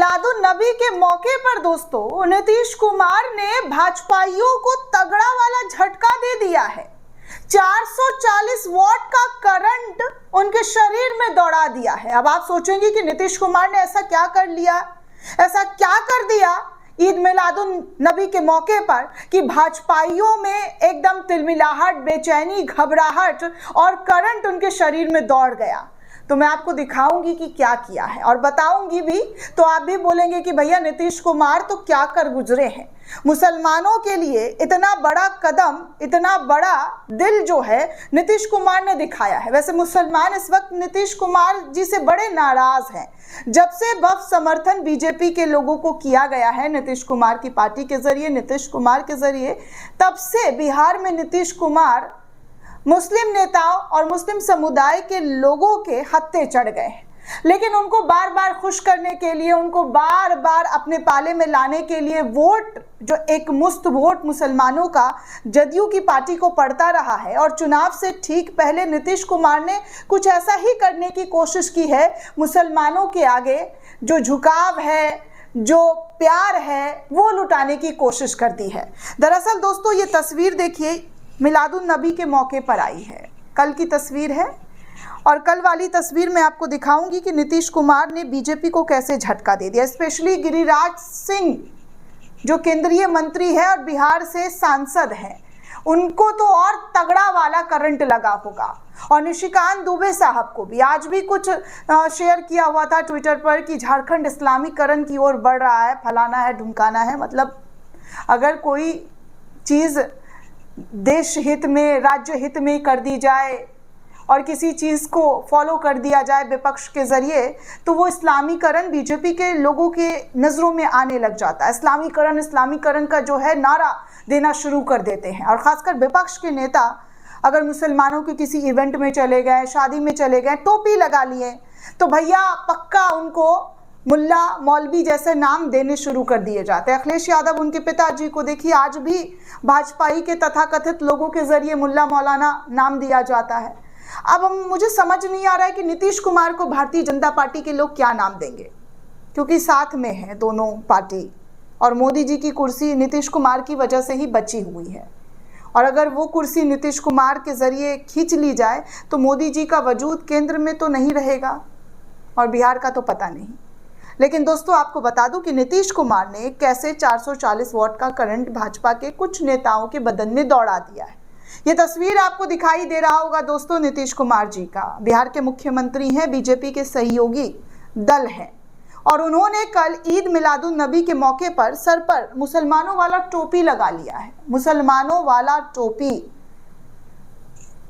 मिलादुन नबी के मौके पर दोस्तों नीतीश कुमार ने भाजपाइयों को तगड़ा वाला झटका दे दिया है। 440 वॉट का करंट उनके शरीर में दौड़ा दिया है। अब आप सोचेंगे कि नीतीश कुमार ने ऐसा क्या कर लिया, ऐसा क्या कर दिया ईद मिलादुन नबी के मौके पर कि भाजपाइयों में एकदम तिलमिलाहट, बेचैनी, घबराहट और करंट उनके शरीर में दौड़ गया। तो मैं आपको दिखाऊंगी कि क्या किया है और बताऊंगी भी, तो आप भी बोलेंगे कि भैया नीतीश कुमार तो क्या कर गुजरे हैं। मुसलमानों के लिए इतना बड़ा कदम, इतना बड़ा दिल जो है नीतीश कुमार ने दिखाया है। वैसे मुसलमान इस वक्त नीतीश कुमार जी से बड़े नाराज हैं। जब से बफ समर्थन बीजेपी के लोगों को किया गया है नीतीश कुमार की पार्टी के जरिए, नीतीश कुमार के जरिए, तब से बिहार में नीतीश कुमार मुस्लिम नेताओं और मुस्लिम समुदाय के लोगों के हत्थे चढ़ गए हैं। लेकिन उनको बार बार खुश करने के लिए, उनको बार बार अपने पाले में लाने के लिए वोट, जो एक मुफ्त वोट मुसलमानों का जदयू की पार्टी को पड़ता रहा है। और चुनाव से ठीक पहले नीतीश कुमार ने कुछ ऐसा ही करने की कोशिश की है। मुसलमानों के आगे जो झुकाव है, जो प्यार है, वो लुटाने की कोशिश करती है। दरअसल दोस्तों ये तस्वीर देखिए, मिलादुन नबी के मौके पर आई है। कल की तस्वीर है और कल वाली तस्वीर में आपको दिखाऊंगी कि नीतीश कुमार ने बीजेपी को कैसे झटका दे दिया। स्पेशली गिरिराज सिंह जो केंद्रीय मंत्री है और बिहार से सांसद हैं, उनको तो और तगड़ा वाला करंट लगा होगा। और निशिकांत दुबे साहब को भी आज भी कुछ शेयर किया हुआ था ट्विटर पर कि झारखंड इस्लामीकरण की ओर बढ़ रहा है, फलाना है, ढुमकाना है। मतलब अगर कोई चीज़ देश हित में, राज्य हित में कर दी जाए और किसी चीज़ को फॉलो कर दिया जाए विपक्ष के ज़रिए, तो वो इस्लामीकरण बीजेपी के लोगों के नज़रों में आने लग जाता है। इस्लामीकरण का जो है नारा देना शुरू कर देते हैं। और ख़ासकर विपक्ष के नेता अगर मुसलमानों के किसी इवेंट में चले गए, शादी में चले गए, टोपी लगा लिए, तो भैया पक्का उनको मुल्ला, मौलवी जैसे नाम देने शुरू कर दिए जाते हैं। अखिलेश यादव, उनके पिताजी को देखिए, आज भी भाजपाई के तथाकथित लोगों के जरिए मुल्ला मौलाना नाम दिया जाता है। अब मुझे समझ नहीं आ रहा है कि नीतीश कुमार को भारतीय जनता पार्टी के लोग क्या नाम देंगे, क्योंकि साथ में है दोनों पार्टी और मोदी जी की कुर्सी नीतीश कुमार की वजह से ही बची हुई है। और अगर वो कुर्सी नीतीश कुमार के जरिए खींच ली जाए तो मोदी जी का वजूद केंद्र में तो नहीं रहेगा और बिहार का तो पता नहीं। लेकिन दोस्तों आपको बता दूं कि नीतीश कुमार ने कैसे 440 वॉट का करंट भाजपा के कुछ नेताओं के बदन में दौड़ा दिया है। ये तस्वीर आपको दिखाई दे रहा होगा दोस्तों नीतीश कुमार जी का। बिहार के मुख्यमंत्री हैं, बीजेपी के सहयोगी दल हैं, और उन्होंने कल ईद मिलादुन नबी के मौके पर सर पर मुसलमानों वाला टोपी लगा लिया है। मुसलमानों वाला टोपी,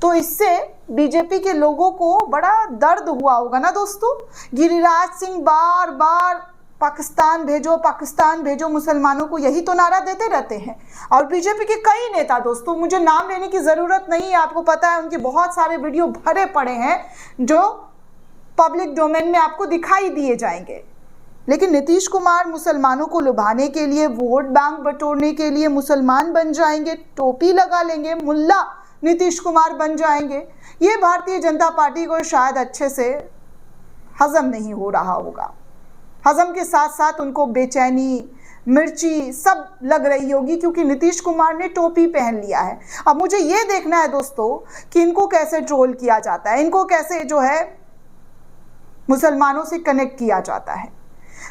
तो इससे बीजेपी के लोगों को बड़ा दर्द हुआ होगा ना दोस्तों। गिरिराज सिंह बार बार पाकिस्तान भेजो, पाकिस्तान भेजो, मुसलमानों को यही तो नारा देते रहते हैं। और बीजेपी के कई नेता दोस्तों, मुझे नाम लेने की ज़रूरत नहीं है, आपको पता है उनके बहुत सारे वीडियो भरे पड़े हैं जो पब्लिक डोमेन में आपको दिखाई दिए जाएंगे। लेकिन नीतीश कुमार मुसलमानों को लुभाने के लिए, वोट बैंक बटोरने के लिए मुसलमान बन जाएंगे, टोपी लगा लेंगे, मुल्ला नीतीश कुमार बन जाएंगे। ये भारतीय जनता पार्टी को शायद अच्छे से हजम नहीं हो रहा होगा। हजम के साथ साथ उनको बेचैनी, मिर्ची सब लग रही होगी, क्योंकि नीतीश कुमार ने टोपी पहन लिया है। अब मुझे ये देखना है दोस्तों कि इनको कैसे ट्रोल किया जाता है, इनको कैसे जो है मुसलमानों से कनेक्ट किया जाता है।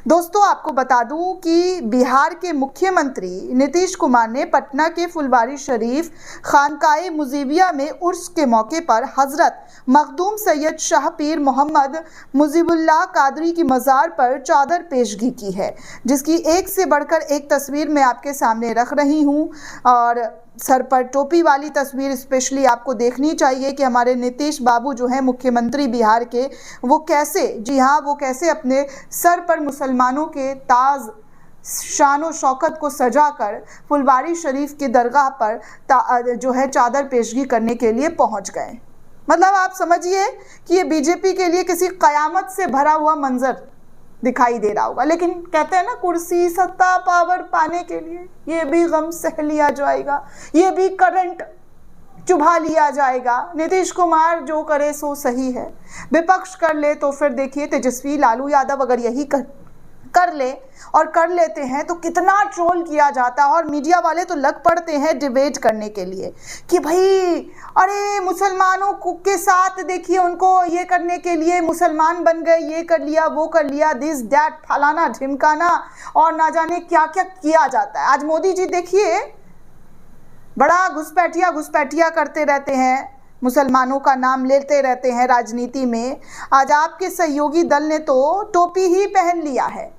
दोस्तों आपको बता दूं कि बिहार के मुख्यमंत्री नीतीश कुमार ने पटना के फुलवारी शरीफ खानकाए मुजीबिया में उर्स के मौके पर हजरत मखदूम सैयद शाह पीर मोहम्मद मुजीबुल्लाह कादरी की मज़ार पर चादर पेशगी की है, जिसकी एक से बढ़कर एक तस्वीर मैं आपके सामने रख रही हूं। और सर पर टोपी वाली तस्वीर स्पेशली आपको देखनी चाहिए कि हमारे नीतीश बाबू जो हैं मुख्यमंत्री बिहार के, वो कैसे, जी हाँ, वो कैसे अपने सर पर मुसलमानों के ताज, शान शौकत को सजाकर फुलवारी शरीफ की दरगाह पर जो है चादर पेशगी करने के लिए पहुंच गए। मतलब आप समझिए कि ये बीजेपी के लिए किसी कयामत से भरा हुआ मंजर दिखाई दे रहा होगा। लेकिन कहते हैं ना, कुर्सी, सत्ता, पावर पाने के लिए ये भी गम सह लिया जाएगा, ये भी करंट चुभा लिया जाएगा। नीतीश कुमार जो करे सो सही है, विपक्ष कर ले तो फिर देखिए तेजस्वी लालू यादव अगर यही कर ले और कर लेते हैं तो कितना ट्रोल किया जाता है। और मीडिया वाले तो लग पड़ते हैं डिबेट करने के लिए कि भाई अरे मुसलमानों के साथ देखिए उनको ये करने के लिए मुसलमान बन गए, ये कर लिया वो कर लिया, दिस दैट फलाना ढिमकाना और ना जाने क्या क्या किया जाता है। आज मोदी जी देखिए बड़ा घुसपैठिया करते रहते हैं, मुसलमानों का नाम लेते रहते हैं राजनीति में। आज आपके सहयोगी दल ने तो टोपी ही पहन लिया है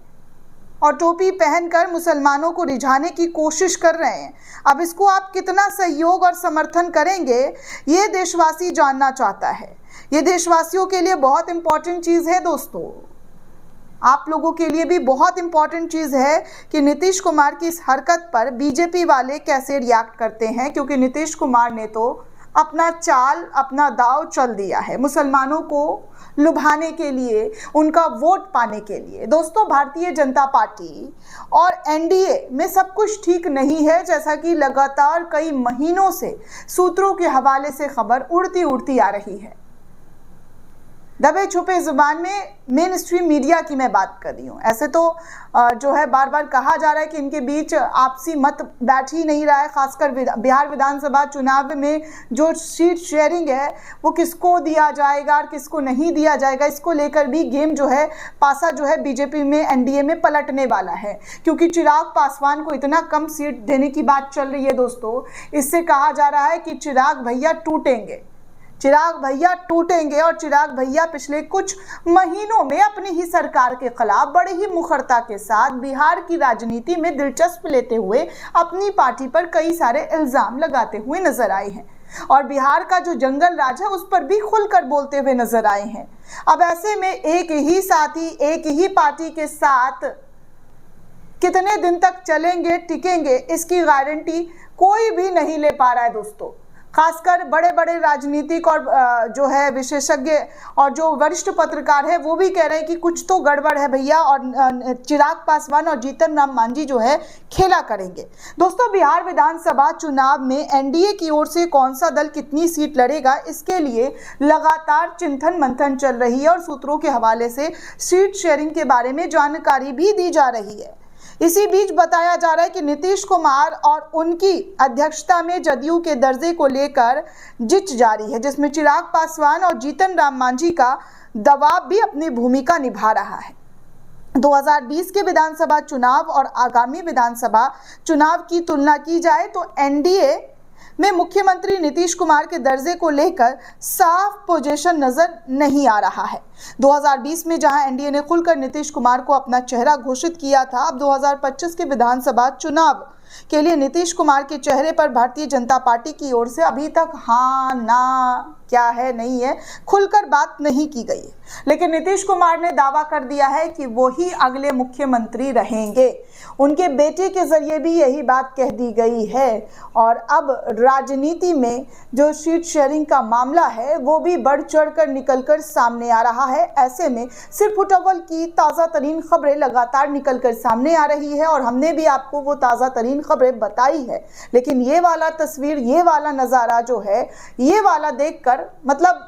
और टोपी पहनकर मुसलमानों को रिझाने की कोशिश कर रहे हैं। अब इसको आप कितना सहयोग और समर्थन करेंगे ये देशवासी जानना चाहता है। ये देशवासियों के लिए बहुत इंपॉर्टेंट चीज़ है दोस्तों, आप लोगों के लिए भी बहुत इंपॉर्टेंट चीज़ है कि नीतीश कुमार की इस हरकत पर बीजेपी वाले कैसे रिएक्ट करते हैं, क्योंकि नीतीश कुमार ने तो अपना चाल अपना दाव चल दिया है मुसलमानों को लुभाने के लिए, उनका वोट पाने के लिए। दोस्तों भारतीय जनता पार्टी और एनडीए में सब कुछ ठीक नहीं है, जैसा कि लगातार कई महीनों से सूत्रों के हवाले से खबर उड़ती आ रही है। दबे छुपे जुबान में मेन स्ट्रीम मीडिया की मैं बात कर रही हूँ। ऐसे तो जो है बार बार कहा जा रहा है कि इनके बीच आपसी मत बैठ ही नहीं रहा है, खासकर बिहार विधानसभा चुनाव में जो सीट शेयरिंग है वो किसको दिया जाएगा और किसको नहीं दिया जाएगा, इसको लेकर भी गेम जो है पासा जो है बीजेपी में एनडीए में पलटने वाला है, क्योंकि चिराग पासवान को इतना कम सीट देने की बात चल रही है दोस्तों। इससे कहा जा रहा है कि चिराग भैया टूटेंगे, चिराग भैया टूटेंगे। और चिराग भैया पिछले कुछ महीनों में अपनी ही सरकार के खिलाफ बड़े ही मुखरता के साथ बिहार की राजनीति में दिलचस्पी लेते हुए अपनी पार्टी पर कई सारे इल्जाम लगाते हुए नजर आए हैं और बिहार का जो जंगल राज है उस पर भी खुलकर बोलते हुए नजर आए हैं। अब ऐसे में एक ही साथी एक ही पार्टी के साथ कितने दिन तक चलेंगे टिकेंगे इसकी गारंटी कोई भी नहीं ले पा रहा है दोस्तों। खासकर बड़े बड़े राजनीतिक और जो है विशेषज्ञ और जो वरिष्ठ पत्रकार है वो भी कह रहे हैं कि कुछ तो गड़बड़ है भैया और चिराग पासवान और जीतन राम मांझी जो है खेला करेंगे। दोस्तों बिहार विधानसभा चुनाव में एनडीए की ओर से कौन सा दल कितनी सीट लड़ेगा इसके लिए लगातार चिंतन मंथन चल रही है और सूत्रों के हवाले से सीट शेयरिंग के बारे में जानकारी भी दी जा रही है। इसी बीच बताया जा रहा है कि नीतीश कुमार और उनकी अध्यक्षता में जदयू के दर्जे को लेकर जिच जारी है, जिसमें चिराग पासवान और जीतन राम मांझी का दबाव भी अपनी भूमिका निभा रहा है। 2020 के विधानसभा चुनाव और आगामी विधानसभा चुनाव की तुलना की जाए तो एनडीए में मुख्यमंत्री नीतीश कुमार के दर्जे को लेकर साफ पोजीशन नजर नहीं आ रहा है। 2020 में जहां एनडीए ने खुलकर नीतीश कुमार को अपना चेहरा घोषित किया था, अब 2025 के विधानसभा चुनाव के लिए नीतीश कुमार के चेहरे पर भारतीय जनता पार्टी की ओर से अभी तक हाँ ना क्या है नहीं है खुलकर बात नहीं की गई है। लेकिन नीतीश कुमार ने दावा कर दिया है कि वो ही अगले मुख्यमंत्री रहेंगे। उनके बेटे के जरिए भी यही बात कह दी गई है और अब राजनीति में जो सीट शेयरिंग का मामला है वो भी बढ़ चढ़कर निकलकर सामने आ रहा है। ऐसे में सिर्फ फुटबॉल की ताज़ा तरीन खबरें लगातार निकलकर सामने आ रही है और हमने भी आपको वो ताज़ा तरीन खबरें बताई है। लेकिन ये वाला तस्वीर, ये वाला नज़ारा जो है, ये वाला देखकर मतलब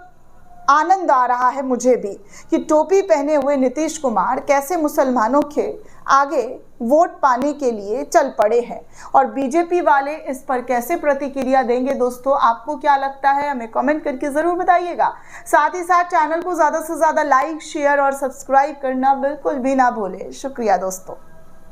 आनंद आ रहा है मुझे भी कि टोपी पहने हुए नीतीश कुमार कैसे मुसलमानों के आगे वोट पाने के लिए चल पड़े हैं और बीजेपी वाले इस पर कैसे प्रतिक्रिया देंगे। दोस्तों आपको क्या लगता है हमें कमेंट करके ज़रूर बताइएगा। साथ ही साथ चैनल को ज़्यादा से ज़्यादा लाइक शेयर और सब्सक्राइब करना बिल्कुल भी ना भूलें। शुक्रिया दोस्तों।